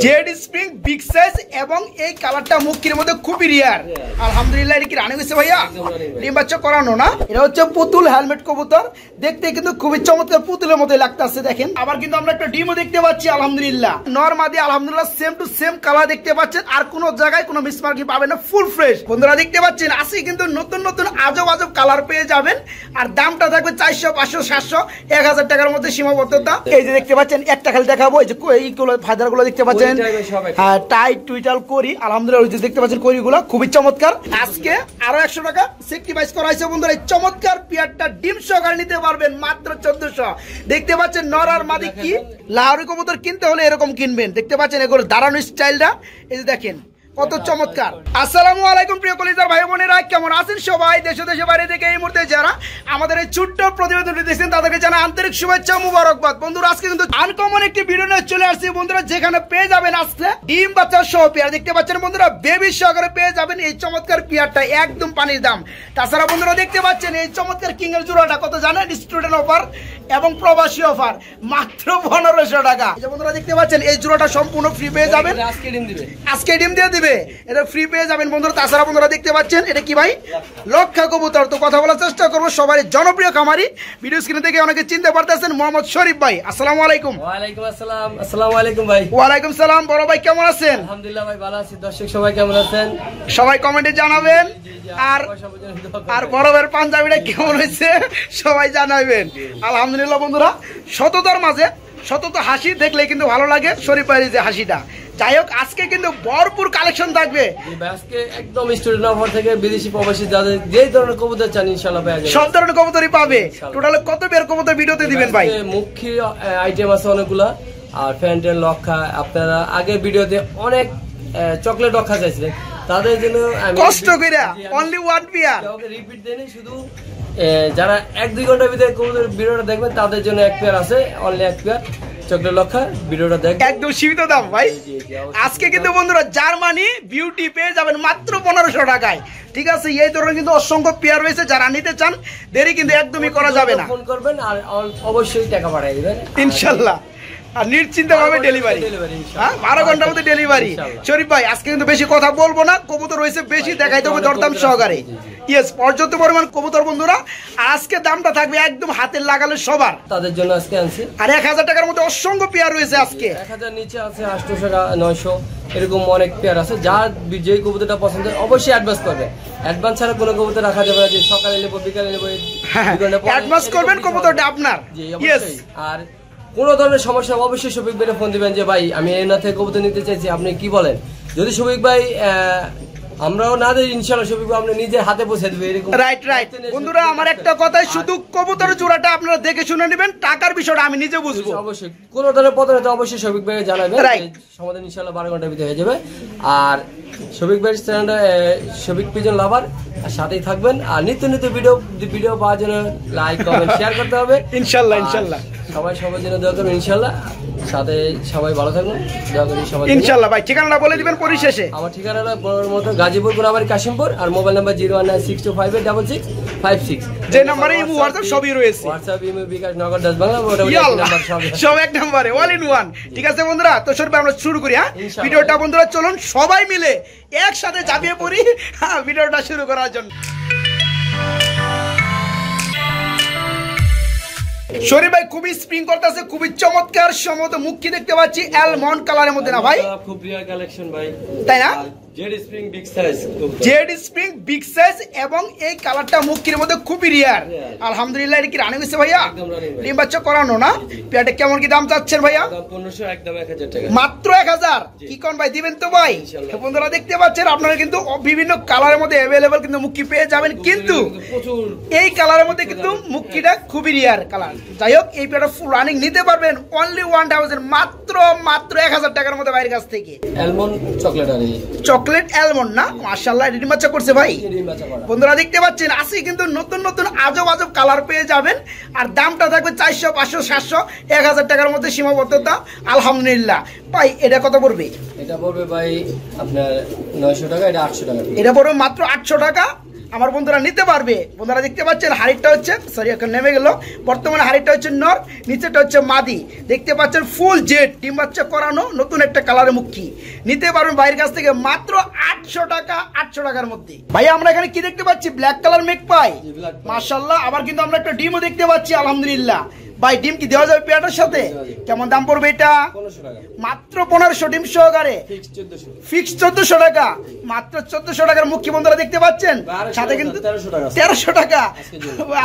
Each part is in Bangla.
জেড স্প্রিং বিগ সাইজ এবং এই কালারটা মুখের মধ্যে খুবই রিয়ার। আলহামদুলিল্লাহ, এটা কি রানিং হয়েছে ভাইয়া? ডিম বাচ্চা করানো না? এটা হচ্ছে পুতুল হেলমেট কবুতর, দেখতে কিন্তু খুবই চমৎকার পুতুলের মতো লাগতেছে। দেখেন আবার কিন্তু আমরা একটা ডিমও দেখতে পাচ্ছি আলহামদুলিল্লাহ। নর মাদি আলহামদুলিল্লাহ সেম টু সেম কালার দেখতে পাচ্ছেন, আর কোন জায়গায় কোনো মিসমার্কিং পাবেন না, ফুল ফ্রেশ। বন্ধুরা দেখতে পাচ্ছেন আজকে কিন্তু নতুন নতুন আজব আজব কালার পেয়ে যাবেন, আর দামটা থাকবে 400, 500, 700, 1000 টাকার মধ্যে সীমাবদ্ধতা। এই যে দেখতে পাচ্ছেন একটা খালি দেখাবো, এই যে এইগুলো ফাদার গুলো দেখতে পাচ্ছেন, হ্যাঁ টাইট টুইটাল করি আলহামদুলিল্লাহ দেখতে পাচ্ছেন, করিগুলো খুবই চমৎকার। আজকে আরো 100 টাকা সেক্রিফাইস করা হয়েছে বন্ধুরা। এই চমৎকার পেয়ারটা ডিম সহকারে নিতে পারবেন মাত্র 1400। দেখতে পাচ্ছেন নর আর মাদি কি লাহোরি কবুতর কিনতে হলে এরকম কিনবেন। দেখতে পাচ্ছেন এগুলো দাঁড়ানো স্টাইলটা, এই যে দেখেন কত চমৎকার। আসসালামু আলাইকুম প্রিয় কলিজার ভাই বোনেরা, কেমন আছেন সবাই? দেশে দেশে বাইরে থেকে এই মুহূর্তে যারা আমাদের এই ছোট্ট প্রতিবেদনটি দেখছেন তাদেরকে জানাই আন্তরিক শুভেচ্ছা মুবারকবাদ। বন্ধুরা আজকে কিন্তু আনকমন একটি ভিডিও নিয়ে চলে আসছি বন্ধুরা, যেখানে পেয়ে যাবেন আজকে ডিম বাচ্চা সহ পেয়ার। দেখতে পাচ্ছেন বন্ধুরা বেবি সহকারে পেয়ে যাবেন এই চমৎকার পেয়ারটা, একদম পানির দাম। তাছাড়া বন্ধুরা দেখতে পাচ্ছেন এই চমৎকার কিং এর জোড়াটা কত জানেন? স্টুডেন্ট অফার এবং প্রবাসী অফার মাত্র 1500 টাকা। বন্ধুরা দেখতে পাচ্ছেন এই জোড়াটা সম্পূর্ণ ফ্রি পেয়ে যাবেন, আজকে ডিম দিয়ে দিবে, এটা ফ্রি পেয়ে যাবেন বন্ধুরা। তাছাড়া বন্ধুরা দেখতে পাচ্ছেন এটা কি ভাই? লক্ষা কবুতর। তো কথা বলার চেষ্টা করবো সবারই জনপ্রিয় খামারি, ভিডিও স্ক্রিন থেকে অনেকে চিনতে পারতেছেন, মোহাম্মদ শরীফ ভাই। আসসালামু আলাইকুম। ওয়ালাইকুম আসসালাম। আসসালামু আলাইকুম ভাই। ওয়ালাইকুম সালাম। বড় ভাই কেমন আছেন? আলহামদুলিল্লাহ ভাই ভালো আছি। দর্শক সবাই কেমন আছেন? সবাই কমেন্টে জানাবেন, আর বড় ভাইয়ের পাঞ্জাবিটা কেমন হয়েছে সবাই জানাবেন। আলহামদুলিল্লাহ বন্ধুরা, সততার মাঝে সতত হাসি দেখলে কিন্তু ভালো লাগে শরীফ ভাইয়ের যে হাসিটা। যাই হোক আজকে কিন্তু ভরপুর কালেকশন থাকবে, আজকে একদম স্টুডেন্ট অফার থেকে বিদেশি প্রবাসী যাদের যে ধরনের কবুতর চান ইনশাআল্লাহ পেয়ে যাবেন, সব ধরনের কবুতরই পাবে। টোটাল কত পেয়ার কবুতর ভিডিওতে দিবেন ভাই? মুখ্য আইটেম আছে অনেকগুলা, আর ফ্যান্টেন লক্ষা। আপনারা আগে ভিডিওতে অনেক চকলেট লক্ষা চাইছিলেন, তাদের জন্য কষ্ট করে অনলি ওয়ান পেয়ার রিপিট দেনি। শুধু যারা 1-2 ঘন্টার ভিতরে কবুতর ভিডিওটা দেখবেন তাদের জন্য এক পেয়ার আছে, অনলি এক পেয়ার চকলেট লক্ষা। ভিডিওটা দেখবেন একদম সীমিত দাম ভাই। আজকে কিন্তু বন্ধুরা জার্মানি বিউটি পেয়ে যাবেন মাত্র 1500 টাকায়। ঠিক আছে, এই ধরনের কিন্তু অসংখ্য পেয়ার রয়েছে, যারা নিতে চান দেরি কিন্তু একদমই করা যাবে না। ফোন করবেন আর অবশ্যই টাকা পাঠিয়ে দিবেন ইনশাআল্লাহ, আর নিশ্চিন্ত ভাবে ডেলিভারি, হ্যাঁ 12 ঘন্টার মধ্যে ডেলিভারি। শরীফ ভাই আজকে কিন্তু বেশি কথা বলবো না, কবুতর রয়েছে বেশি, দেখাইতে হবে দরদাম সহকারে। ইয়েস, পর্যাপ্ত পরিমাণ কবুতর বন্ধুরা। আর আজকে দামটা থাকবে একদম হাতের লাগালে সবার, তাদের জন্য আজকে আনছি। আর 1000 টাকার মধ্যে অসংখ্য পেয়ার রয়েছে আজকে। 1000 নিচে আছে 800 টাকা, 900 এরকম অনেক পেয়ার আছে। যার যে কবুতরটা পছন্দ অবশ্যই অ্যাডভান্স করবে। অ্যাডভান্স ছাড়া কোনো কবুতর রাখা যাবে না, যে সকালে নেব বিকালে নেব, অ্যাডভান্স করবেন, কবুতরটা আপনার। ইয়েস, আর কোনো ধরনের সমস্যা অবশ্যই শফিক ভাইকে ফোন দিবেন যে ভাই আমি এই না থেকে কবুতর নিতে চাইছি, আপনি কি বলেন। যদি শফিক ভাই আমরাও না দিই ইনশাআল্লাহ শফিক ভাই আপনি নিজে হাতে পৌঁছে দিবে এরকম। রাইট রাইট বন্ধুরা, আমার একটা কথাই, শুধু কবুতরের জোড়াটা আপনারা দেখে শুনে নেবেন, টাকার বিষয়টা আমি নিজে বুঝবো। অবশ্যই কোনো ধরনের পদক্ষেপ অবশ্যই শফিক ভাইকে জানাবেন, সমাধান ইনশাআল্লাহ 12 ঘন্টার ভিতরে হয়ে যাবে। আর শফিক ভাইয়ের চ্যানেলটা শফিক পিজন লাভার, আর সাথেই থাকবেন। আর নিত্য নিত্য ভিডিও পাওয়ার জন্য লাইক কমেন্ট শেয়ার করতে হবে ইনশাআল্লাহ। ইনশাআল্লাহ সবার জন্য দোয়া করবেন ইনশাআল্লাহ। সাথে সবাই ভালো থাকবেন, দোয়া করি সবাই ইনশাআল্লাহ। ভাই ঠিকানাটা বলে দিবেন পরিশেষে। আমার ঠিকানাটা বড়র মতো গাজীপুর, গোরাবাড়ি, কাশিমপুর। আর মোবাইল নাম্বার 01962586656, যে নম্বরে ইমো হোয়াটসঅ্যাপ সবই রয়েছে। হোয়াটসঅ্যাপ, ইমো, বিকাশ, নগদ, ডাচ বাংলা, নাম্বার সব এক নম্বরে, অল ইন ওয়ান। ঠিক আছে বন্ধুরা, তো সরবে আমরা শুরু করি। হ্যাঁ ভিডিওটা বন্ধুরা চলুন সবাই মিলে একসাথে ঝাঁপিয়ে পড়ি হ্যাঁ ভিডিওটা শুরু করার জন্য। শরীফ ভাই খুবই স্প্রিং করতেছে, খুবই চমৎকার সম্মত মুখী দেখতে পাচ্ছি অ্যালমন্ড কালারের মধ্যে না ভাই? খুব রিয়ার কালেকশন ভাই, তাই না? Jade spring big size, jade spring big size এবং এই কালারটা মুখের মধ্যে খুবই রিয়ার। আলহামদুলিল্লাহ, এটা কি রানিং হয়েছে ভাইয়া? ডিম বাচ্চা করানো না? পেয়ারটা কেমন কি দাম চাচ্ছেন ভাইয়া? 1500, একদম 1000 টাকা, মাত্র 1000। কি কোন ভাই দিবেন তো ভাই? বন্ধুরা দেখতে পাচ্ছেন আপনারা কিন্তু বিভিন্ন কালারের মধ্যে अवेलेबल কিন্তু মুখী পেয়ে যাবেন, কিন্তু এই কালারের মধ্যে কিন্তু মুখীটা খুবই রিয়ার কালার। যাই হোক এই পেয়ারটা ফুল রানিং নিতে পারবেন অনলি 1000, মাত্র 1000 টাকার মধ্যে বাইরের কাছ থেকে। অ্যালমন্ড চকলেট, আর চকলেট অ্যালমন্ড না? মাশাআল্লাহ, ডিম বাচ্চা করছে ভাই। বন্ধুরা দেখতে পাচ্ছেন আজকে কিন্তু নতুন নতুন আজব আজব কালার পেয়ে যাবেন, আর দামটা থাকবে 400, 500, 700, 1000 টাকার মধ্যে সীমাবদ্ধতা। আলহামদুলিল্লাহ ভাই, এটা কত পড়বে? এটা পড়বে ভাই আপনার 900 টাকা, এটা 800 টাকা। এটা পড়বে মাত্র 800 টাকা, আমার বন্ধুরা নিতে পারবে। বন্ধুরা দেখতে পাচ্ছেন হাড়িটা হচ্ছে সরি এখন নেমে গেল, বর্তমানে হাড়িটা হচ্ছে নর, নিচেটা হচ্ছে মাদি। দেখতে পাচ্ছেন ফুল জেড ডিম বাচ্চা করানো নতুন একটা কালারের মুখী। নিতে পারবেন ভাইয়ের কাছ থেকে মাত্র 800 টাকা, 800 টাকার মধ্যে। ভাই আমরা এখানে কি দেখতে পাচ্ছি? ব্ল্যাক কালার মেক পাই, মাশাআল্লাহ। আবার কিন্তু আমরা একটা ডিমও দেখতে পাচ্ছি আলহামদুলিল্লাহ। ভাই ডিম কি দেওয়া যাবে পেয়ারটার সাথে? কেমন দাম পড়বে এটা? মাত্র 1500 ডিম সহকারে, ফিক্স 1400 টাকা, মাত্র 1400 টাকার মুখী। বন্ধুরা দেখতে পাচ্ছেন সাথে কিন্তু 1300 টাকা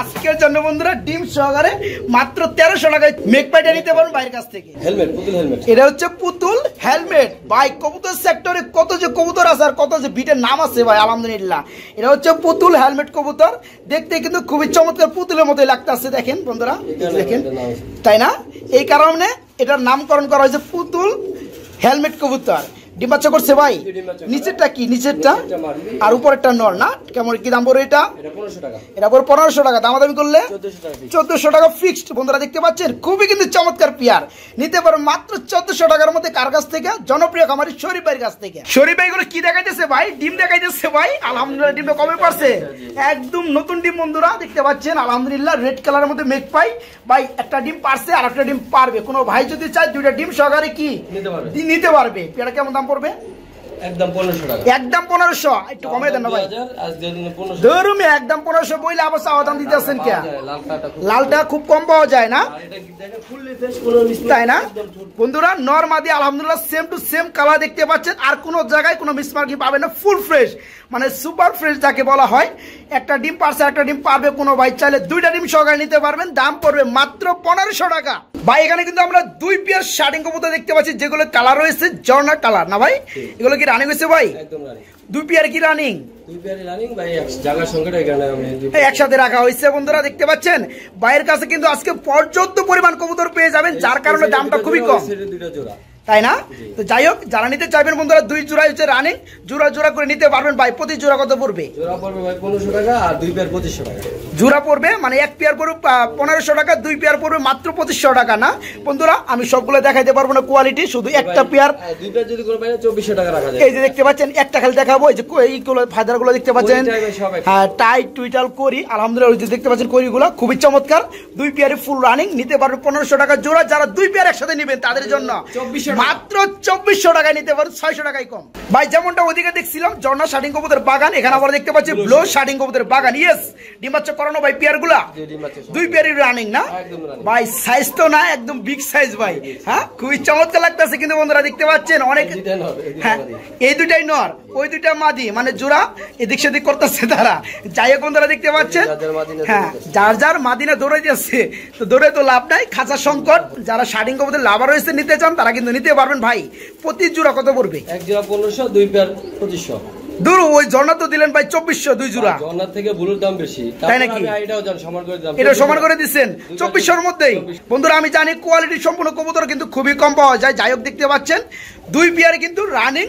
আজকের জন্য বন্ধুরা ডিম সহকারে মাত্র 1300 টাকায় মেক পাইটা নিতে পারেন ভাইয়ের কাছ থেকে। হেলমেট, পুতুল হেলমেট, এটা হচ্ছে পুতুল হেলমেট। ভাই কবুতর সেক্টরে কত যে কবুতর আছে আর কত যে বিটের নাম আছে ভাই আলহামদুলিল্লাহ। এটা হচ্ছে পুতুল হেলমেট কবুতর, দেখতে কিন্তু খুবই চমৎকার পুতুলের মতোই লাগতেছে। দেখেন বন্ধুরা, দেখেন তাই না? এই কারণে এটার নামকরণ করা হয়েছে পুতুল হেলমেট কবুতর। ডিম বাচ্চা করছে ভাই। নিচেরটা কি? নিচেরটা আর উপরেরটা নর না? কেমন কি দাম পড়বে এটা? এটা পড়বে 1500 টাকা। দামাদামি করলে 1400 টাকা ফিক্সড। বন্ধুরা দেখতে পাচ্ছেন খুবই কিন্তু চমৎকার পেয়ার, নিতে পারো মাত্র 1400 টাকার মধ্যে। কার কাছ থেকে? জনপ্রিয় খামারি শরীফ ভাইয়ের কাছ থেকে। শরীফ ভাই গুলো কি দেখাইতেছে ভাই? ডিম দেখাইতেছে ভাই আলহামদুলিল্লাহ। ডিমটা কমে পারছে, একদম নতুন ডিম বন্ধুরা দেখতে পাচ্ছেন আলহামদুলিল্লাহ। রেড কালারের মধ্যে মেক পাই ভাই, একটা ডিম পারছে আর একটা ডিম পারবে। কোনো ভাই যদি চায় দুইটা ডিম সহকারে কি নিতে পারবে। পেয়ারটা কেমন দাম পড়বে? একদম 1500 টাকা, একদম 1500। একটু কমে দেন না ভাই, ধরুন একদম 1500 বইলে আবার চাওয়া দাম দিতেছেন কে? লালটা খুব কম পাওয়া যায় না, তাই না বন্ধুরা? নরমাদি আলহামদুলিল্লাহ সেম টু সেম কালার দেখতে পাচ্ছেন, আর কোনো জায়গায় কোনো মিসমার্কিং পাবেন না। ফুল ফ্রেশ মানে সুপার ফ্রেশ যাকে বলা হয়। একটা ডিম পারছে, একটা ডিম পারবে। কোনো ভাই চাইলে দুইটা ডিম সহকারে নিতে পারবেন। দাম পড়বে মাত্র 1500 টাকা। ভাই এখানে কিন্তু আমরা দুই পেয়ার শার্টিং কবুতর দেখতে পাচ্ছি, যেগুলো কালার রয়েছে ঝর্ণা কালার না ভাই? এগুলো কি রানিং হয়েছে ভাই? দুই পেয়ার কি রানিং? একসাথে রাখা হয়েছে বন্ধুরা দেখতে পাচ্ছেন। ভাইয়ের কাছে কিন্তু আজকে পর্যাপ্ত পরিমাণ কবুতর পেয়ে যাবেন, যার কারণে দামটা খুবই কম, তাই না? তো যাই হোক, যারা নিতে চাইবেন বন্ধুরা দুই জোড়া হচ্ছে রানিং, জোড়া জোড়া করে নিতে পারবেন। ভাই প্রতি জোড়া কত পড়বে? জোড়া পড়বে ভাই 1500 টাকা আর দুই পেয়ার 2500 টাকা। জোড়া পড়বে মানে এক পেয়ার পড়বে 1500 টাকা, দুই পেয়ার পড়বে মাত্র 2500 টাকা। না বন্ধুরা আমি সবগুলো দেখাইতে পারবো না কোয়ালিটি, শুধু একটা পেয়ার দুই পেয়ার যদি করে ভাই 2400 টাকা রাখা যায়। এই যে দেখতে পাচ্ছেন একটা খালি দেখাবো, এই যে এইগুলো ফাদারগুলো দেখতে পাচ্ছেন, হ্যাঁ টাইট টুইটাল করি আলহামদুলিল্লাহ। ওই যে দেখতে পাচ্ছেন করিগুলো খুবই চমৎকার। দুই পেয়ারে ফুল রানিং, নিতে পারবে 1500 টাকা জোড়া। যারা দুই পেয়ার একসাথে নেবেন তাদের জন্য মাত্র 2400 টাকায় নিতে পারেন, 600 টাকায় কম। ভাই যেমনটা ওদিকে দেখছিলাম ঝর্ণা শার্টিং কবুতর বাগান, এখানে আবার দেখতে পাচ্ছি ব্লু শার্টিং কবুতর বাগান। ইয়েস, ডিম বাচ্চা করানো ভাই পেয়ার গুলা দুই পেয়ারই রানিং না ভাই? সাইজ তো না একদম বিগ সাইজ ভাই, হ্যাঁ খুবই চমৎকার লাগতেছে। কিন্তু বন্ধুরা দেখতে পাচ্ছেন অনেক, হ্যাঁ এই দুইটাই নর, ওই দুইটা মাদি, মানে জোড়া এদিক সেদিক করতেছে তারা। যাই হোক বন্ধুরা দেখতে পাচ্ছেন, হ্যাঁ যার যার মাদিনা দৌড়াই যাচ্ছে, তো দৌড়ে তো লাভ নাই, খাঁচা সংকট। যারা শার্টিং কবুতর লাভার রয়েছে নিতে চান তারা কিন্তু নিতে পারবেন। ভাই প্রতি জোড়া কত পড়বে? এক জোড়া 1500, দুই পেয়ার 2500। দূর ওই ঝর্ণা তো দিলেন ভাই 2400 দুই জোড়া। ঝর্ণার থেকে ব্লুর দাম বেশি, তাই নাকি? এটাও জান সমান করে দাম, এটা সমান করে দিবেন 2400 এর মধ্যেই। বন্ধুরা আমি জানি কোয়ালিটি সম্পূর্ণ কবুতর কিন্তু খুবই কম পাওয়া যায়। যাই হোক দেখতে পাচ্ছেন দুই পেয়ারে কিন্তু রানিং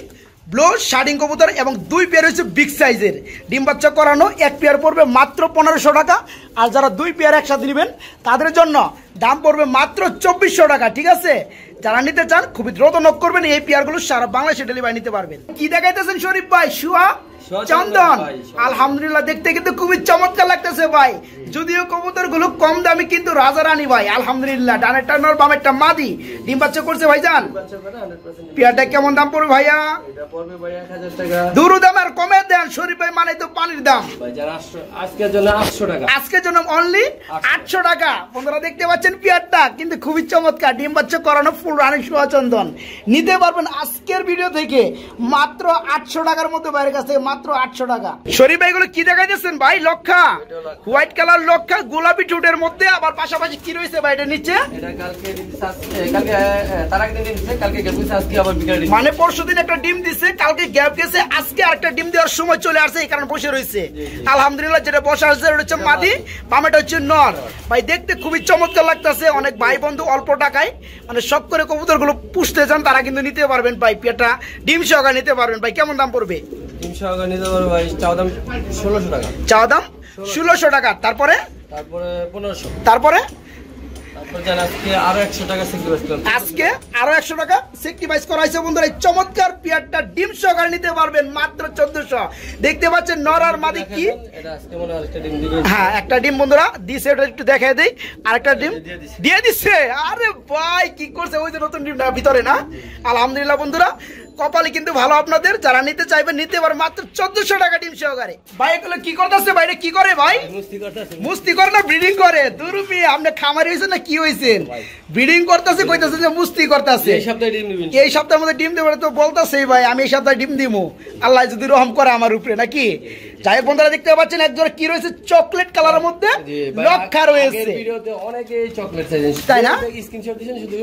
ব্লু শার্টিং কবুতর এবং দুই পেয়ার হচ্ছে বিগ সাইজের ডিম বাচ্চা করানো। এক পেয়ার পড়বে মাত্র 1500 টাকা, আর যারা দুই পেয়ার একসাথে নেবেন তাদের জন্য দাম পড়বে মাত্র 2400 টাকা। ঠিক আছে, যারা নিতে চান খুবই দ্রুত নক করবেন, এই পেয়ারগুলো সারা বাংলাদেশে ডেলিভারি নিতে পারবেন। কি দেখাইতেছেন শরীফ ভাই? শুয়া চন্দন আলহামদুলিল্লাহ, দেখতে কিন্তু খুবই চমৎকার লাগতেছে ভাই। যদিও কবুতর গুলো কম দামি কিন্তু রাজা রানী ভাই আলহামদুলিল্লাহ। ডানেরটা নর বামেরটা মাদি, ডিম বাচ্চা করছে ভাইজান। পেয়ারটা কেমন দাম পড়বে ভাইয়া? দুরু দাম আর কমে দেন শরীফ ভাই, মানে তো পানির দাম। আজকের জন্য 800 টাকা, আজকের জন্য অনলি 800 টাকা। বন্ধুরা দেখতে পাচ্ছেন পেয়ারটা কিন্তু খুবই চমৎকার, ডিম বাচ্চা করানো ফুল রানিং শুয়া চন্দন। নিতে পারবেন আজকের ভিডিও থেকে মাত্র 800 টাকার মধ্যে বাইরের কাছ থেকে, মাত্র 800 টাকা। শরীফ ভাই গুলো কি দেখাইতেছেন ভাই? লক্ষা হোয়াইট কালার, লক্ষা গোলাপি টুটের মধ্যে, আবার পাশাপাশি কি রয়েছে ভাই এটা নিচে? মানে পরশুদিন একটা ডিম দিছে, কালকে গ্যাপ গেছে, আজকে আরেকটা ডিম দেওয়ার সময় চলে আসছে, এই কারণে বসে রয়েছে আলহামদুলিল্লাহ। যেটা বসে আসছে এটা হচ্ছে মাদি, বামেটা হচ্ছে নর। ভাই দেখতে খুবই চমৎকার লাগতেছে। অনেক ভাই বন্ধু অল্প টাকায় মানে শখ করে কবুতর গুলো পুষতে চান তারা কিন্তু নিতে পারবেন ভাই। পেটা ডিম সহকারে নিতে পারবেন। ভাই কেমন দাম পড়বে? ডিম সহকারে নিতে পারবেন ভাই, চাওয়া দাম 1600 টাকা। চাওয়া দাম 1600 টাকা, তারপরে 1500, তারপরে আজকে আরো 100 টাকা স্যাক্রিফাইস করলাম। আজকে আরো 100 টাকা স্যাক্রিফাইস করা হয়েছে বন্ধুরা। এই চমৎকার পেয়ারটা ডিম সহকারে নিতে পারবেন মাত্র 1400। দেখতে পাচ্ছেন নর আর মাদি কি, এটা আজকে মনে হয় একটা ডিম দিবে। হ্যাঁ একটা ডিম বন্ধুরা দিছে, এটা একটু দেখায় দেই। আরেকটা ডিম দিয়ে দিচ্ছে। আরে ভাই কি করছে, ওই যে নতুন ডিমটা ভিতরে না। আলহামদুলিল্লাহ বন্ধুরা, কপালে কিন্তু ভালো আপনাদের, যারা নিতে চাইবেন নিতে পারবেন মাত্র 1400 টাকা ডিম সহকারে। ভাই এগুলো কি করতেছে, বাইরে কি করে ভাই? মুস্তি করে না ব্রিডিং করে? দুরুপি আপনি খামারি হয়েছেন না কি হয়েছেন? ব্রিডিং করতেছে, কইতাছে যে মুস্তি করতেছে। এই সপ্তাহে ডিম দিবেন? এই সপ্তাহের মধ্যে ডিম দেবে তো বলতাছেই ভাই, আমি এই সপ্তাহে ডিম দিমু, আল্লাহ যদি রহম করে আমার উপরে নাকি। যাই হোক বন্ধুরা, দেখতে পাচ্ছেন একজোড়া কি রয়েছে চকলেট কালারের মধ্যে লক্ষা রয়েছে। ভিডিওতে অনেকে চকলেট চাইছেন, তাই না? স্ক্রিনশট দিয়েছেন শুধু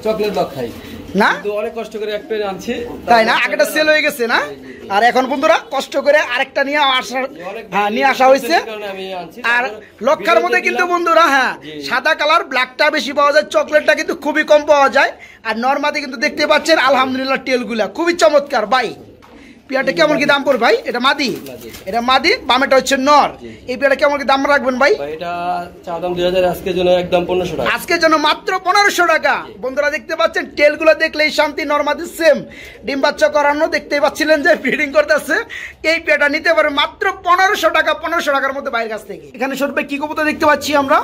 চকলেট লক্ষাই না, তো অনেক কষ্ট করে একটা আনছে, তাই না? আগেটা সেল হয়ে গেছে না, আর এখন বন্ধুরা কষ্ট করে আরেকটা নিয়ে আসা, হ্যাঁ নিয়ে আসা হয়েছে। আর লক্ষার মধ্যে কিন্তু বন্ধুরা হ্যাঁ সাদা কালার, ব্ল্যাকটা বেশি পাওয়া যায়, চকলেটটা কিন্তু খুবই কম পাওয়া যায়। আর নরমাদি কিন্তু দেখতে পাচ্ছেন আলহামদুলিল্লাহ টেলগুলা খুবই চমৎকার। ভাই পেয়ারটা কেমন কি দাম পড়বে ভাই? এটা মাদি, এটা মাদি, বামেটা হচ্ছে নর। এই পেয়ারটা কেমন কি দাম রাখবেন ভাই? এটা চা দাম 2000, আজকের জন্য একদম 1500 টাকা। আজকের জন্য মাত্র 1500 টাকা। বন্ধুরা দেখতে পাচ্ছেন টেলগুলো দেখলেই শান্তি, নরমাদি সেম ডিম বাচ্চা করানো, দেখতেই পাচ্ছিলেন যে ব্রিডিং করতেছে। এই পেয়ারটা নিতে পারে মাত্র 1500 টাকা, 1500 টাকার মধ্যে বাইরের কাছ থেকে। এখানে শরীফ ভাই কি কবুতর দেখতে পাচ্ছি আমরা?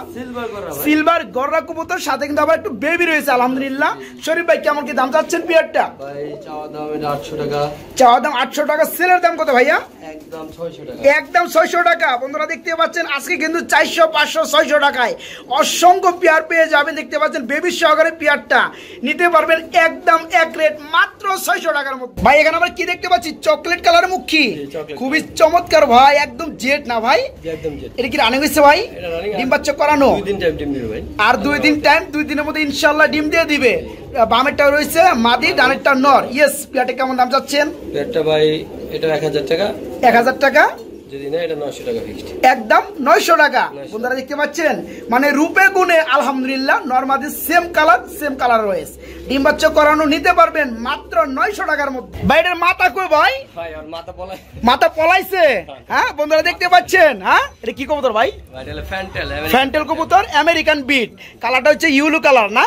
সিলভার গররা কবুতর, সাথে কিন্তু আবার একটু বেবি রয়েছে আলহামদুলিল্লাহ। শরীফ ভাই কেমন কি দাম চাচ্ছেন পেয়ারটা? ভাই চাওয়া দাম 800 টাকা। চাওয়া দাম 800 টাকা, সেলের দাম কত ভাইয়া? একদম 600 টাকা। একদম 600 টাকা। বন্ধুরা দেখতে পাচ্ছেন আজকে কিন্তু 400, 500, 600 টাকায় অসংখ্য পেয়ার পেয়ে যাবেন। দেখতে পাচ্ছেন বেবি সহকারে পেয়ারটা নিতে পারবেন একদম এক রেট মাত্র 600 টাকার মধ্যে। ভাই এখানে আমরা কি দেখতে পাচ্ছি? চকলেট কালারের মুখী, খুবই চমৎকার ভাই, একদম জেড না ভাই? একদম জেড। এটা কি রানিং হয়েছে ভাই? ডিম বাচ্চা করানো? 2 দিন টাইম ডিম দিবে ভাই। আর 2 দিন টাইম, 2 দিনের মধ্যে ইনশাআল্লাহ ডিম দিয়ে দিবে। বামেরটা রয়েছে মাদি, ডানেরটা নর। ইয়েস, পেয়ারটা কেমন দাম চাচ্ছেন? পেয়ারটা ভাই এটা 1000 টাকা। 1000 টাকা? যদি না এটা 900 টাকা ফিক্সড। একদম 900 টাকা। বন্ধুরা দেখতে পাচ্ছেন মানে রূপে গুণে আলহামদুলিল্লাহ নরমাদি সেম কালার রয়েছে। ডিম বাচ্চা করানো নিতে পারবেন মাত্র 900 টাকার মধ্যে। ভাইটার মাথা কই ভাই? ভাই আর মাথা পলাইছে। হ্যাঁ বন্ধুরা দেখতে পাচ্ছেন। হ্যাঁ এটা কি কবুতর ভাই? ভাই এটা ফ্যান্টেল, ফ্যান্টেল কবুতর, আমেরিকান বিট। কালারটা হচ্ছে ইয়েলো কালার না?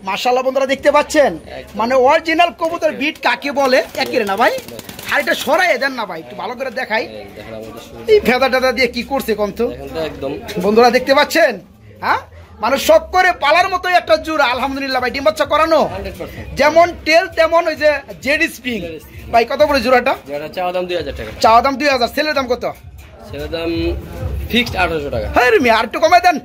মাশাআল্লাহ বন্ধুরা দেখতে পাচ্ছেন মানে অরিজিনাল কবুতর বিট কাকে বলে একই না ভাই? হাড়িটা সরাই দেন না ভাই, একটু ভালো করে দেখাই। এই ফেদা টেদা দিয়ে কি করছে কন্ত একদম। বন্ধুরা দেখতে পাচ্ছেন হ্যাঁ, মানে শখ করে পালার মতো একটা জোড়া আলহামদুলিল্লাহ ভাই। ডিম বাচ্চা করানো, যেমন টেল তেমন ওই যে জেড স্প্রিং। ভাই কত করে জোড়াটা? চাওয়া দাম 2000 টাকা। চাওয়া দাম 2000, সেলের দাম কত? সেলের দাম ফিক্সড 800 টাকা। হ্যাঁ রে আর একটু কমাই দেন।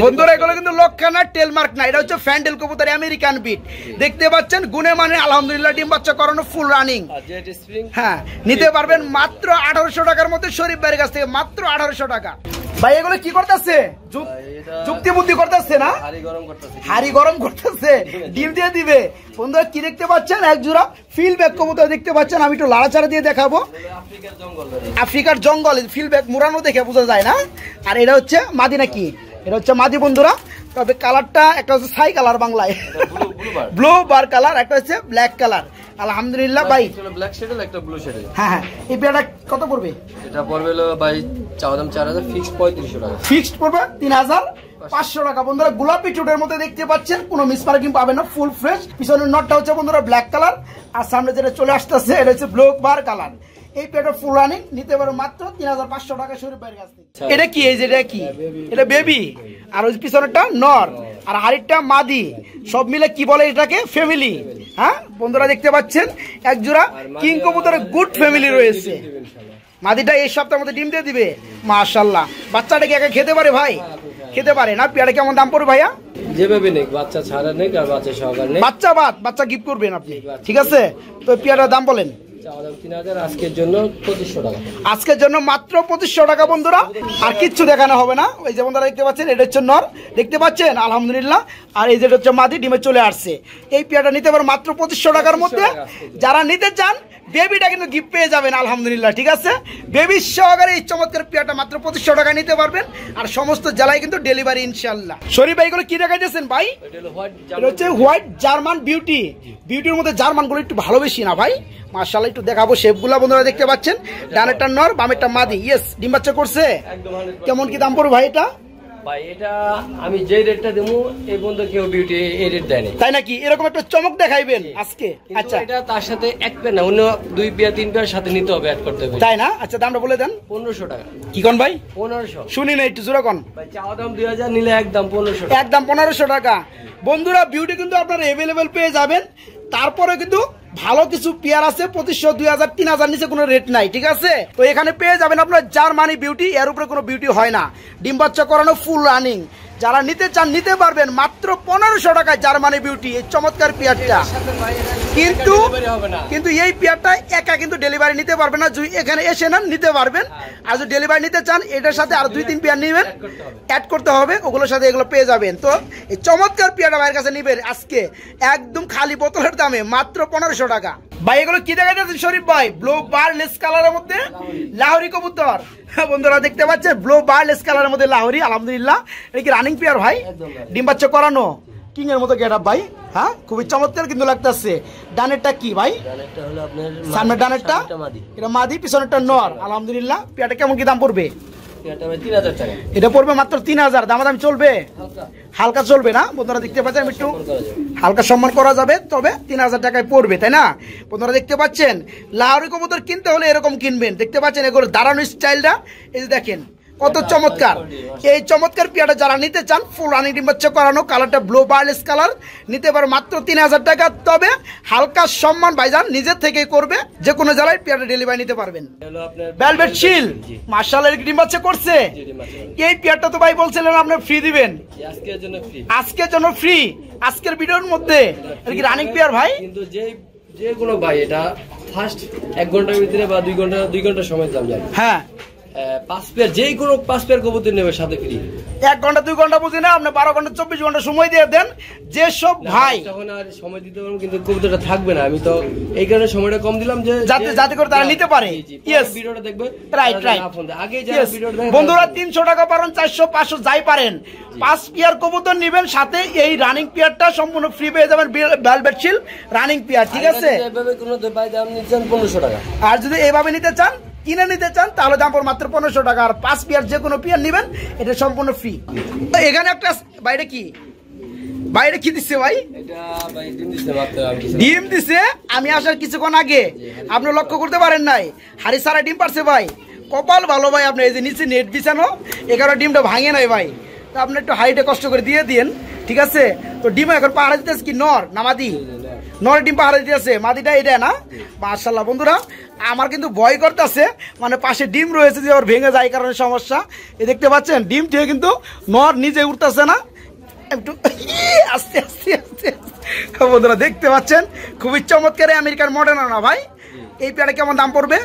বন্ধুরা এগুলো কিন্তু লক্ষা না, টেল মার্ক না, এটা হচ্ছে ফ্যান্ডেল কবুতর আমেরিকান বিট। দেখতে পাচ্ছেন গুণে মানে আলহামদুলিল্লাহ ডিম বাচ্চা করানো ফুল রানিং। হ্যাঁ নিতে পারবেন মাত্র 1800 টাকার মধ্যে শরীফ ভাইয়ের কাছ থেকে, মাত্র 1800 টাকা। ভাই এগুলো কি করতেছে? যুক্তি বুদ্ধি করতেছে না? হাড়ি গরম করতেছে, ডিম দিয়ে দিবে। বন্ধুরা কি দেখতে পাচ্ছেন? এক জোড়া ফিল ব্যাগ কবুতর দেখতে পাচ্ছেন। আমি একটু লাড়াচাড়া দিয়ে দেখাবো। আফ্রিকার জঙ্গল, ফিল ব্যাগ মুরানো দেখে বোঝা যায় না। আর এটা হচ্ছে মাদি নাকি? এটা হচ্ছে মাদি বন্ধুরা। তবে কালারটা একটা হচ্ছে ছাই কালার বাংলায়, ব্লু বার কালার, একটা হচ্ছে ব্ল্যাক কালার। আলহামদুলিল্লাহ ভাই ব্ল্যাক শেডেল একটা ব্লু শেডেল। হ্যাঁ হ্যাঁ। এই পেয়ারটা কত পড়বে? এটা পড়বে হলো ভাই চাওয়া দাম 4000, ফিক্সড 3500 টাকা। ফিক্সড পড়বে 3500 টাকা। বন্ধুরা গোলাপি চুটের মধ্যে দেখতে পাচ্ছেন, কোনো মিসমার্কিং পাবেন না, ফুল ফ্রেশ। পিছনের নটটা হচ্ছে বন্ধুরা ব্ল্যাক কালার, আর সামনে যেটা চলে আসতেছে এটা হচ্ছে ব্লু বার কালার। এই পেয়ারটা ফুল রানিং নিতে পারো মাত্র 3500 টাকা শরীফ ভাইয়ের কাছ থেকে। এটা কি? এই যে এটা কি? এটা বেবি, আর ওই পিছনেরটা নর, আর হাড়িটা মাদি। সব মিলে কি বলে এটাকে? ফ্যামিলি। হ্যাঁ বন্ধুরা দেখতে পাচ্ছেন এক জোড়া কিং কবুতরের গুড ফ্যামিলি রয়েছে। মাদিটা এই সপ্তাহের মধ্যে ডিম দিয়ে দিবে মাশাআল্লাহ। বাচ্চাটা কি একা খেতে পারে ভাই? খেতে পারে না। পেয়ারটা কেমন দাম পড়বে ভাইয়া? যেভাবে নেই, বাচ্চা ছাড়া নেই আর বাচ্চা সহকার নেই। বাচ্চা গিফট করবেন আপনি, ঠিক আছে? তো পেয়ারটার দাম বলেন। চাওয়া দাম 3000, আজকের জন্য 2500 টাকা। আজকের জন্য মাত্র 2500 টাকা বন্ধুরা। আর কিচ্ছু দেখানো হবে না। ওই যে বন্ধুরা দেখতে পাচ্ছেন এটা হচ্ছে নর, দেখতে পাচ্ছেন আলহামদুলিল্লাহ। আর এই যেটা হচ্ছে মাদি, ডিমে চলে আসছে। এই পেয়ারটা নিতে পারো মাত্র 2500 টাকার মধ্যে। যারা নিতে চান বেবিটা কিন্তু গিফট পেয়ে যাবেন আলহামদুলিল্লাহ, ঠিক আছে? বেবি সহকারে এই চমৎকার পেয়ারটা মাত্র 2500 টাকা নিতে পারবেন। আর সমস্ত জেলায় কিন্তু ডেলিভারি ইনশাআল্লাহ। শরীফ ভাই এগুলো কি দেখাইতেছেন ভাই? এটা হচ্ছে হোয়াইট জার্মান বিউটি। বিউটির মধ্যে জার্মান গুলো একটু ভালোবেসি না ভাই, মাশাআল্লাহ। একটু দেখাবো শেপগুলা বন্ধুরা দেখতে পাচ্ছেন। ডানেরটা নর, বামেরটা মাদি। ইয়েস, ডিম বাচ্চা করছে। কেমন কি দাম পড়বে ভাই এটা? ভাই এটা আমি যে রেটটা দেবো এই বন্ধু কেউ বিউটি এই রেট দেয়নি। তাই নাকি? এরকম একটা চমক দেখাইবেন আজকে। আচ্ছা, এটা তার সাথে এক পেয়ার না, অন্য 2 পেয়ার 3 পেয়ার সাথে নিতে হবে, অ্যাড করতে হবে। তাই না? আচ্ছা, দামটা বলে দেন। 1500 টাকা। কি কোন ভাই? 1500। শুনি না, একটু জোরে কোন ভাই। চাওয়া দাম 2000, নিলে একদম 1500 টাকা। একদম 1500 টাকা। বন্ধুরা, বিউটি কিন্তু আপনারা अवेलेबल পেয়ে যাবেন। তারপরে কিন্তু ভালো কিছু পেয়ার আছে 2500, 2000, 3000 নিচে কোনো রেট নাই, ঠিক আছে? তো এখানে পেয়ে যাবেন আপনার জার্মানি বিউটি, এর উপরে কোনো বিউটি হয় না, ডিম বাচ্চা করানো, ফুল রানিং। যারা নিতে চান নিতে পারবেন মাত্র 1500 টাকায় জার্মানি বিউটি, এই চমৎকার পেয়ারটা। কিন্তু এই পেয়ারটা একা কিন্তু ডেলিভারি নিতে পারবে না, এখানে এসে না নিতে পারবেন। আর যদি ডেলিভারি নিতে চান এটার সাথে আর 2-3 পেয়ার নেবেন, অ্যাড করতে হবে, ওগুলোর সাথে এগুলো পেয়ে যাবেন। তো এই চমৎকার পেয়ারটা ভাইয়ের কাছে নিবেন আজকে একদম খালি বোতলের দামে মাত্র 1500 টাকা। ভাই এগুলো কি দেখা যাচ্ছে শরীফ ভাই? ব্লু বারলেস কালারের মধ্যে লাহোরি কবুতর। বন্ধুরা দেখতে পাচ্ছেন ব্লু বারলেস কালারের মধ্যে লাহোরি, আলহামদুলিল্লাহ। এটা কি রানিং পেয়ার ভাই? ডিম বাচ্চা করানো, কিং এর মতো গেটআপ ভাই। হ্যাঁ, খুবই চমৎকার কিন্তু লাগতেছে। ডানেরটা কি ভাই? ডানেরটা হলো আপনার সামনের ডানেরটা এটা মাদি, পিছনেরটা নর। আলহামদুলিল্লাহ। পেয়ারটা কেমন কি দাম পড়বে? এটা 3000 টাকা। এটা পড়বে মাত্র 3000। দামাদামি চলবে? হালকা চলবে না? বন্ধুরা দেখতে পাচ্ছেন একটু হালকা সম্মান করা যাবে, তবে 3000 টাকায় পড়বে, তাই না? বন্ধুরা দেখতে পাচ্ছেন লাহোরি কবুতর কিনতে হলে এরকম কিনবেন। দেখতে পাচ্ছেন এগুলো দাঁড়ানো স্টাইলটা, এই যে দেখেন কত চমৎকার। এই চমৎকার পেয়ারটা যারা নিতে চান, ফুল রানিং ডিম বাচ্চা করানো, কালারটা ব্লু বারলেস কালার, নিতে পারো মাত্র 3000 টাকা। তবে হালকা সম্মান ভাইজান নিজের থেকে করবে, যে কোনো জেলায় পেয়ারটা ডেলিভারি নিতে পারবেন। ভেলভেট শিল, মাশাআল্লাহ, ডিম বাচ্চা করছে। এই পেয়ারটা তো ভাই বলছিলেন আপনি ফ্রি দিবেন, আজকের জন্য ফ্রি। আজকের জন্য ফ্রি, আজকের ভিডিওর মধ্যে। এটা কি রানিং পেয়ার ভাই? কিন্তু যে কোনো ভাই এটা ফার্স্ট 1 ঘন্টার ভিতরে বা 2 ঘন্টা সময় দাম যায়। হ্যাঁ, 5 পেয়ার, যেই কোনো 5 পেয়ার কবুতর নেবে সাথে ফ্রি। 1 ঘন্টা 2 ঘন্টা বুঝি না, আপনি 12 ঘন্টা 24 ঘন্টা সময় দিয়ে দেন। যেসব ভাই তখন আর সময় দিতে পারবো, কিন্তু কবুতরটা থাকবে না। আমি তো এই কারণে সময়টা কম দিলাম, যে যাতে করে তারা নিতে পারে। ইয়েস, ভিডিওটা দেখবে। রাইট। আগে যারা ভিডিওটা দেখে, বন্ধুরা 300 টাকা পারেন, 400, 500 যাই পারেন, 5 পেয়ার কবুতর নেবেন, সাথে এই রানিং পেয়ারটা সম্পূর্ণ ফ্রি পেয়ে যাবেন। ভেলভেট শিল রানিং পেয়ার, ঠিক আছে? এভাবে কোনো ভাই দাম নিচ্ছেন 1500 টাকা। আর যদি এইভাবে নিতে চান, কিনে নিতে চান, তাহলে দাম পড়বে মাত্র 1500 টাকা। আর 5 পেয়ার যে কোনো পেয়ার নেবেন, এটা সম্পূর্ণ ফ্রি। এখানে একটা বাইরে কি দিচ্ছে ভাই? এটা ভাই ডিম দিছে মাত্র। ডিম দিছে আমি আসার কিছুক্ষণ আগে, আপনি লক্ষ্য করতে পারেন নাই? হাড়ি সারা ডিম পারছে ভাই, কপাল ভালো ভাই। আপনি এই যে নিচে নেট বিছানো, এখানে ডিমটা ভাঙে নাই ভাই। তো আপনি একটু হাইটে কষ্ট করে দিয়ে দিন, ঠিক আছে? তো ডিম এখন পাহাড়ে দিতেছে কি নর না মাদি? নর ডিম পাহাড়ে দিতেছে, মাদিটা এটা না। মাশাআল্লাহ বন্ধুরা, আমার কিন্তু ভয় করতেছে, মানে পাশে ডিম রয়েছে যে ওর ভেঙে যায়, কারণে সমস্যা। এই দেখতে পাচ্ছেন ডিম থেকে কিন্তু নর নিজে উঠতেছে না, একটু আস্তে আস্তে আস্তে। বন্ধুরা দেখতে পাচ্ছেন খুবই চমৎকার আমেরিকান মডেল না ভাই। এই পেয়ারে কেমন দাম পড়বে?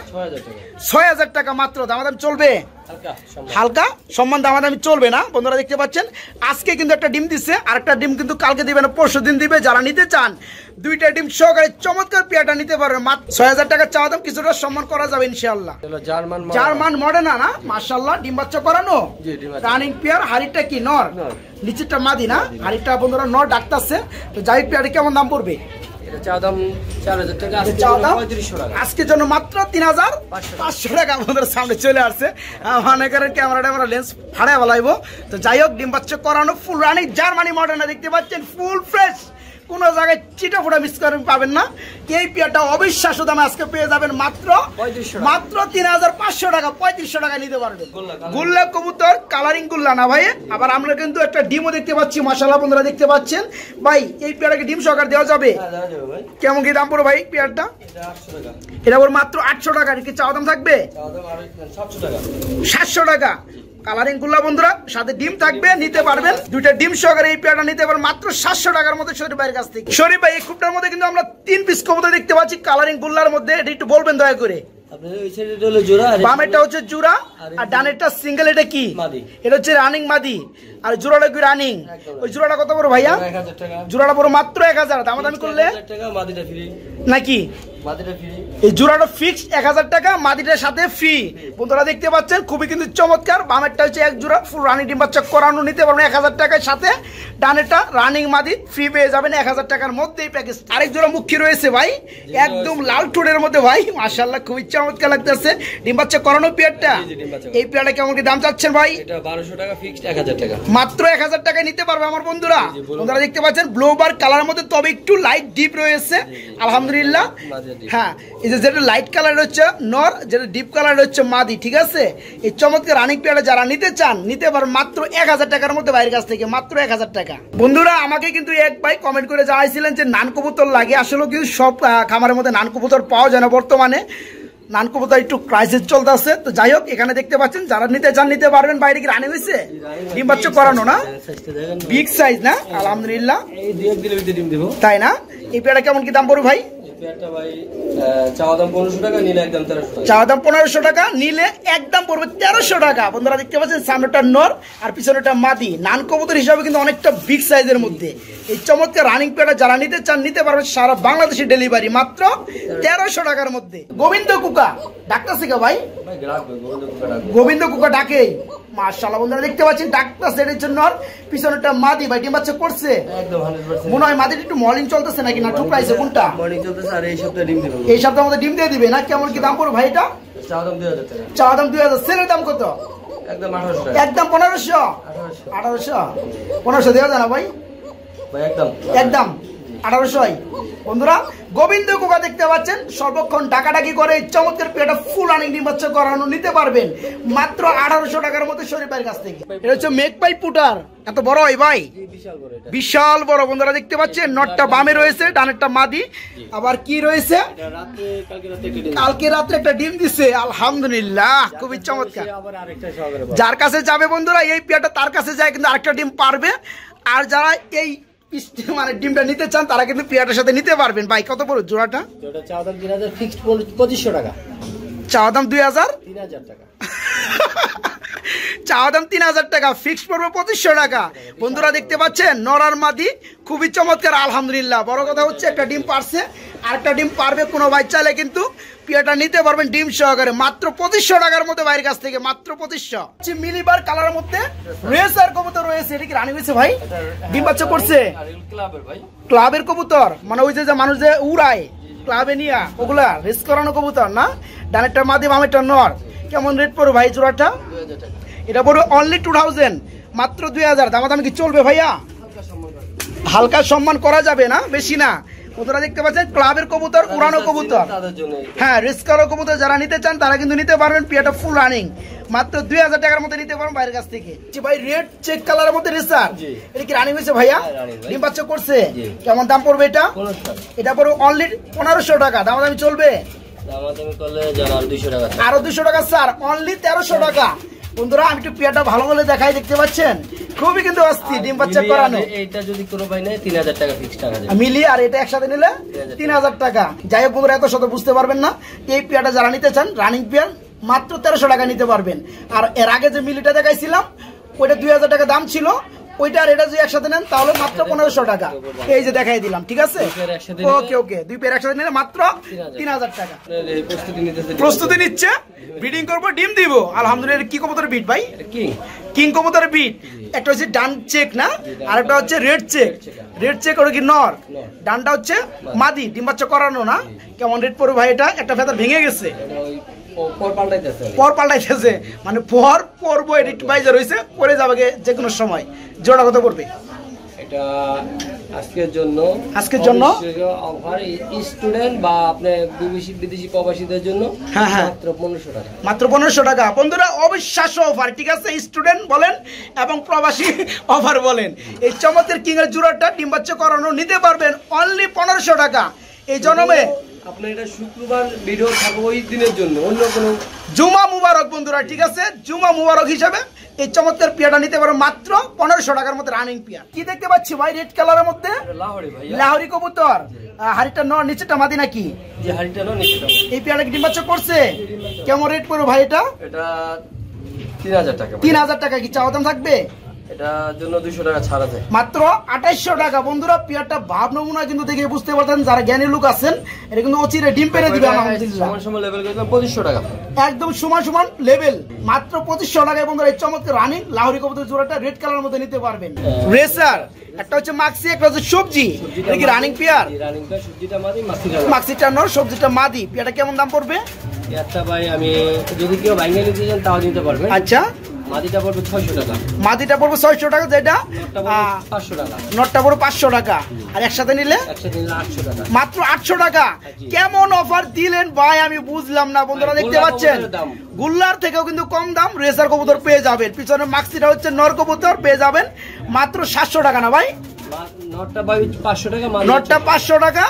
6000 টাকা মাত্র। দামাদামি চলবে? হালকা সম্মান, দামাদামি চলবে না। বন্ধুরা দেখতে পাচ্ছেন আজকে কিন্তু একটা ডিম দিচ্ছে, আর একটা ডিম কিন্তু কালকে দিবে না, পরশু দিন দিবে। যারা নিতে চান 2টা ডিম সহকারে চমৎকার পেয়ারটা নিতে পারবেন মাত্র 6000 টাকা চাওয়া দাম, কিছুটা সম্মান করা যাবে ইনশাআল্লাহ। জার্মান মডেল না? মাশাআল্লাহ, ডিম বাচ্চা করানো রানিং পেয়ার। হাড়িটা কি নর, নিচেরটা মাদি না? হাড়িটা বন্ধুরা নর ডাকতেছে। তো যাই পেয়ারে কেমন দাম পড়বে? আজকের জন্য মাত্র 3500 টাকা আমাদের সামনে চলে আসছে। মনে করেন ক্যামেরাটা আমরা লেন্স ফাড়ায় বলাইবো। তো যাই হোক, ডিম বাচ্চা করানো ফুল রানিং জার্মানি মডেল দেখতে পাচ্ছেন, ফুল ফ্রেশ, কোনো জায়গায় চিটা ফোটা মিস করে পাবেন না। এই পেয়ারটা অবিশ্বাস্য দামে আজকে পেয়ে যাবেন মাত্র 3500 টাকা। 3500 টাকা নিতে পারবেন। গুল্লা কবুতর, কালারিং গুল্লা না ভাই। আবার আমরা কিন্তু একটা ডিমও দেখতে পাচ্ছি, মাশাআল্লাহ বন্ধুরা দেখতে পাচ্ছেন ভাই। এই পেয়ারটাকে ডিম সহকারে দেওয়া যাবে? কেমন কি দাম পড়বে ভাই পেয়ারটা? এটা ওর মাত্র 800 টাকা। কি চাওয়া দাম থাকবে? 700 টাকা। কালারিং গুলা বন্ধুরা, সাথে ডিম থাকবে, নিতে পারবেন। 2টা ডিম সহকারে এই পেয়ারটা নিতে পারবেন মাত্র 700 টাকার মধ্যে শরীফ ভাইয়ের কাছ থেকে। শরীফ ভাই, এই খুবটার মধ্যে কিন্তু আমরা 3 পিস কবুতর দেখতে পাচ্ছি কালারিং গুল্লার মধ্যে, এটা একটু বলবেন দয়া করে। বামেরটা হচ্ছে জোড়া, আর ডানেরটা সিঙ্গেল। এটা কি? এটা হচ্ছে রানিং মাদি, আর জোড়াটা কি রানিং? ওই জোড়াটা কত বড় ভাইয়া? জোড়াটা বড় মাত্র 1000। দামাদামি করলে নাকি এই জোড়াটা ফিক্সড 1000 টাকা, মাদিটার সাথে ফ্রি। বন্ধুরা দেখতে পাচ্ছেন খুবই কিন্তু চমৎকার। বামেরটা হচ্ছে এক জোড়া ফুল রানিং ডিম বাচ্চা করানো, নিতে পারবেন 1000 টাকার সাথে। ডানেরটা রানিং মাদি ফ্রি পেয়ে যাবেন 1000 টাকার মধ্যেই প্যাকেজ। আরেক জোড়া মুখী রয়েছে ভাই, একদম লাল ঠোঁটের মধ্যে ভাই, মাশাআল্লাহ খুবই চমৎকার লাগতেছে। ডিম বাচ্চা করানো পেয়ারটা, এই পেয়ারটা কেমন কি দাম চাচ্ছেন ভাই? এটা 1200 টাকা ফিক্সড, 1000 টাকা মাত্র 1000 টাকায় নিতে পারবে আমার বন্ধুরা। বন্ধুরা দেখতে পাচ্ছেন ব্লোবার কালারের মধ্যে, তবে একটু লাইট ডিপ রয়েছে আলহামদুলিল্লাহ। হ্যাঁ, এই যে যেটা লাইট কালার হচ্ছে নর, যেটা ডিপ কালার হচ্ছে মাদি, ঠিক আছে। এই চমৎকার রানিং পেয়ারটা যারা নিতে চান নিতে পারেন মাত্র 1000 টাকার মধ্যে বাইরের কাছ থেকে, মাত্র 1000 টাকা। বন্ধুরা আমাকে কিন্তু এক ভাই কমেন্ট করে জানাইছিলেন যে নান কবুতর লাগে, আসলে কিন্তু সব খামারের মধ্যে নান কবুতর পাওয়া যায় না বর্তমানে, নান কবুতর একটু ক্রাইসিস চলতেছে। তো যাই হোক, এখানে দেখতে পাচ্ছেন যারা নিতে চান নিতে পারবেন। বাইরে কি রানিং হয়েছে, ডিম বাচ্চা করানো না, বিগ সাইজ না আলহামদুলিল্লাহ, তাই না? এই পেয়ারটা কেমন কি দাম পড়বে ভাই? চাওয়া দাম 1500 টাকা, নিলে একদম 1300 টাকা। চাওয়া দাম 1500 টাকা, নিলে একদম পড়বে 1300 টাকা। বন্ধুরা দেখতে পাচ্ছেন সামনেটা নর আর পিছনেটা মাদি, নান কবুতর হিসাবে কিন্তু অনেকটা বিগ সাইজের মধ্যে। এই চমৎকার রানিং পেয়ারটা যারা নিতে চান নিতে পারবেন, সারা বাংলাদেশে ডেলিভারি মাত্র 1300 টাকার মধ্যে। গোবিন্দ কুকা ডাকতেছে কে ভাই? গোবিন্দ কুকা ডাকে, মাশাআল্লাহ। বন্ধুরা দেখতে পাচ্ছেন ডাকতেছে, এর জন্য পিছনেটা মাদি ভাই ডিম বাচ্চা করছে একদম 100%। মনে হয় মাদিটা একটু মর্নিং চলতেছে নাকি না ঠুকরাইছে কোনটা? মর্নিং চলতেছে, আর এই সপ্তাহে ডিম দিবে, এই সপ্তাহের মধ্যে ডিম দিয়ে দিবে না? কেমন কি দাম পড়বে ভাই এটা? চাওয়া দাম 2000 টাকা। চাওয়া দাম 2000, সেলের দাম কত? একদম 1800 টাকা। একদম 1500 1500 দেওয়া যায় না ভাই? একদম একদম 1800। বন্ধুরা গোবিন্দ কোকা দেখতে পাচ্ছেন সর্বক্ষণ ডাকাডাকি করে চমৎকার পেয়ারটা ফুল রানিং ডিম বাচ্চা করানো নিতে পারবেন মাত্র 1800 টাকার মধ্যে শরীফের কাছ থেকে। এটা হচ্ছে মেকপাই পুটার, এত বড় হয় ভাই, বিশাল বড়। বন্ধুরা দেখতে পাচ্ছেন নটটা বামে রয়েছে, ডানেরটা মাদি। আবার কি রয়েছে, কালকে রাত্রে একটা ডিম দিছে আলহামদুলিল্লাহ, খুবই চমৎকার। যার কাছে যাবে বন্ধুরা এই পেয়ারটা, তার কাছে যায় কিন্তু আরেকটা ডিম পারবে। আর যারা এই মানে ডিমটা নিতে চান তারা কিন্তু পেয়ারটার সাথে নিতে পারবেন। ভাই কত পড়বে জোড়াটা? চাওয়া দাম 3000 ফিক্সড 2500 টাকা। চাওয়া দাম 2000, 3000 টাকা। চাওয়া দাম 3000 টাকা, ফিক্সড পড়বে 2500 টাকা। বন্ধুরা দেখতে পাচ্ছেন নরার মাদি খুবই চমৎকার আলহামদুলিল্লাহ। বড় কথা হচ্ছে একটা ডিম পারছে, আরেকটা ডিম পারবে। কোনো ভাই চাইলে কিন্তু পেয়ারটা নিতে পারবেন ডিম সহকারে মাত্র 2500 টাকার মধ্যে বাইরের কাছ থেকে, মাত্র 2500। মিলিবার কালারের মধ্যে রেসার কবুতর রয়েছে, এটা কি রানি হয়েছে ভাই? ডিম বাচ্চা করছে ক্লাবের কবুতর, মানে ওই যে মানুষ যে উড়ায় ক্লাবে নিয়ে, ওগুলা রেস করানো কবুতর না? ডানেরটা মাদি বামেরটা নর। কেমন রেট পড়বে ভাই জোড়াটা? এটা পড়বে অনলি 2000, মাত্র 2000। দামাদামি কি চলবে ভাইয়া? হালকা সম্মান করা যাবে না, বেশি না। বন্ধুরা দেখতে পাচ্ছেন ক্লাবের কবুতর, উড়ানো কবুতর, হ্যাঁ রেস্কারো কবুতর যারা নিতে চান তারা কিন্তু নিতে পারবেন। পিয়াটা ফুল রানিং মাত্র 2000 টাকার মধ্যে নিতে পারবেন বাইরের কাছ থেকে। ভাই রেড চেক কালারের মধ্যে রেসার, এটা কি রানিং হয়েছে ভাইয়া? ডিম বাচ্চা করছে, কেমন দাম পড়বে এটা? এটা পড়বে অনলি 1500 টাকা। দামাদামি চলবে? আরো 200 টাকা স্যার, অনলি 1300 টাকা। বন্ধুরা আমি একটু পেয়ারটা ভালো বলে দেখাই, দেখতে পাচ্ছেন খুবই কিন্তু অস্থির ডিম বাচ্চা করানো। এটা যদি কোনো ভাই নেয় 3000 টাকা ফিক্স টাকা দেবে মিলি, আর এটা একসাথে নিলে 3000 টাকা। যাই হোক বন্ধুরা এত শত বুঝতে পারবেন না। এই পেয়ারটা যারা নিতে চান রানিং পেয়ার মাত্র 1300 টাকা নিতে পারবেন। আর এর আগে যে মিলিটা দেখাইছিলাম ওইটা 2000 টাকা দাম ছিল, ওইটা আর এটা যদি একসাথে নেন তাহলে মাত্র 1500 টাকা। এই যে দেখাই দিলাম, ঠিক আছে? ওকে ওকে, দুই পেয়ার একসাথে নিলে মাত্র 3000 টাকা। প্রস্তুতি নিচ্ছে, ব্রিডিং করবো, ডিম দিব আলহামদুলিল্লাহ। কি কবুতর বিট ভাই? কিং কবুতর বিট। একটা হচ্ছে ডান চেক না, আর একটা হচ্ছে রেড চেক। রেড চেক ওটা কি নর, ডানটা হচ্ছে মাদি, ডিম বাচ্চা করানো না। কেমন রেট পড়বে ভাই এটা? একটা ফেদার ভেঙে গেছে, পর পাল্টাইতেছে, মানে পর পরবো এডিট বাইজা রয়েছে, পরে যাবে যে কোনো সময়। জোড়া কত পড়বে এটা? আজকের জন্য অফার স্টুডেন্ট বা আপনি বিদেশি প্রবাসীদের জন্য মাত্র 1500 টাকা। মাত্র 1500 টাকা। বন্ধুরা অবিশ্বাস্য অফার, ঠিক আছে? স্টুডেন্ট বলেন এবং প্রবাসী অফার বলেন, এই চমৎকার কিং এর জোড়াটা ডিম বাচ্চা করানো নিতে পারবেন অনলি 1500 টাকা। এই জন্মে আপনার এটা শুক্রবার ভিডিও থাকবে ওই দিনের জন্য, অন্য কোনো জুমা মুবারক বন্ধুরা, ঠিক আছে? জুমা মুবারক হিসাবে এই চমৎকার পিয়াটা নিতে পারো মাত্র 1500 টাকার মধ্যে রানিং পিয়া। কি দেখতে পাচ্ছি ভাই রেড কালারের মধ্যে? লাহোরি কবুতর। হাড়িটা নর, নিচেটা মাদি নাকি? জি হাড়িটা নর, নিচেটা। এই পিয়াটা কি ডিম বাচ্চা করছে? কেমন রেট পড়বে ভাই এটা? এটা 3000 টাকা। 3000 টাকা। কি চাওয়া দাম থাকবে? এটার জন্য 200 টাকা ছাড় আছে। মাত্র 2800 টাকা। বন্ধুরা পেয়ারটা ভাব নমুনা কিন্তু দেখে বুঝতে পারতেন যারা জ্ঞানী লোক আছেন, এটা কিন্তু অচিরে ডিম পেরে দিবে আলহামদুলিল্লাহ। সমান সমান লেভেল করে 2500 টাকা, একদম সমান সমান লেভেল, মাত্র 2500 টাকায় বন্ধুরা এই চমৎকার রানিং লাহোরি কবুতর জোড়াটা রেড কালারের মধ্যে নিতে পারবেন। রেসার একটা হচ্ছে মাক্সি, একটা হচ্ছে সবজি, এটা কি রানিং পেয়ার? রানিং পেয়ার, সবজিটা মাদি, মাক্সিটা নর, সবজিটা মাদি। পেয়ারটা কেমন দাম পড়বে? পেয়ারটা ভাই আমি যদি কেউ ভাঙিয়ে নিতে চান তাও দিতে পারবেন। আচ্ছা, মাদিটা পড়বে 600 টাকা, মাদিটা পড়বে 600 টাকা, যেটা 500 টাকা, নটটা পড়বে 500 টাকা, আর একসাথে নিলে 800 টাকা, মাত্র 800 টাকা। কেমন অফার দিলেন ভাই আমি বুঝলাম না। বন্ধুরা দেখতে পাচ্ছেন গুল্লার থেকেও কিন্তু কম দাম রেসার কবুতর পেয়ে যাবেন। পিছনে মাক্সিটা হচ্ছে নর কবুতর, পেয়ে যাবেন মাত্র 700 টাকা না ভাই? নটটা ভাই 500 টাকা, নটটা 500 টাকা।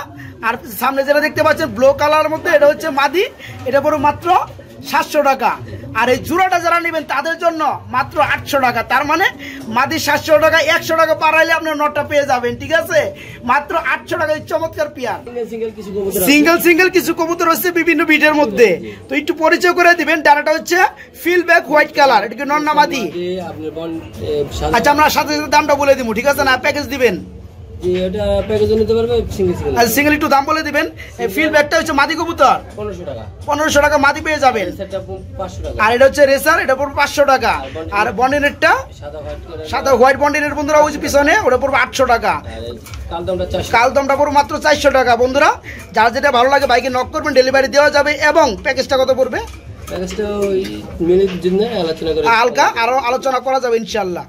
আর সামনে যেটা দেখতে পাচ্ছেন ব্লু কালার মধ্যে, এটা হচ্ছে মাদি, এটা পড়বে মাত্র 700 টাকা। আর এই জোড়াটা যারা নেবেন তাদের জন্য মাত্র 800 টাকা। তার মানে মাদি 700 টাকা, 100 টাকা বাড়াইলে আপনি নটটা পেয়ে যাবেন। ঠিক আছে, মাত্র 800 টাকা এই চমৎকার পেয়ার। সিঙ্গেল কিছু কবুতর হচ্ছে বিভিন্ন বিটের মধ্যে। তো একটু পরিচয় করে দিবেন। ডানাটা হচ্ছে ফিলব্যাক হোয়াইট কালার, এটা কি নর না মাদি? আচ্ছা, আমরা সাথে সাথে দামটা বলে দিব, ঠিক আছে না? প্যাকেজ দিবেন, সিঙ্গেল একটু দাম বলে দিবেন। ফিলব্যাকটা হচ্ছে মাদি কবুতর 1500 টাকা মাদি পেয়ে যাবেন। আর এটা হচ্ছে রেসার, এটা পড়বে 500 টাকা। আর বন্ডিনেরটা সাদা হোয়াইট বন্ডিনের বন্ধুরা ওই পিছনে, ওটা পড়বে 800 টাকা। কালদমটা পড়বে মাত্র 400 টাকা। বন্ধুরা যার যেটা ভালো লাগে বাইকে নক করবেন, ডেলিভারি দেওয়া যাবে। এবং প্যাকেজটা কত পড়বে? হালকা আরো আলোচনা করা যাবে ইনশাল্লাহ।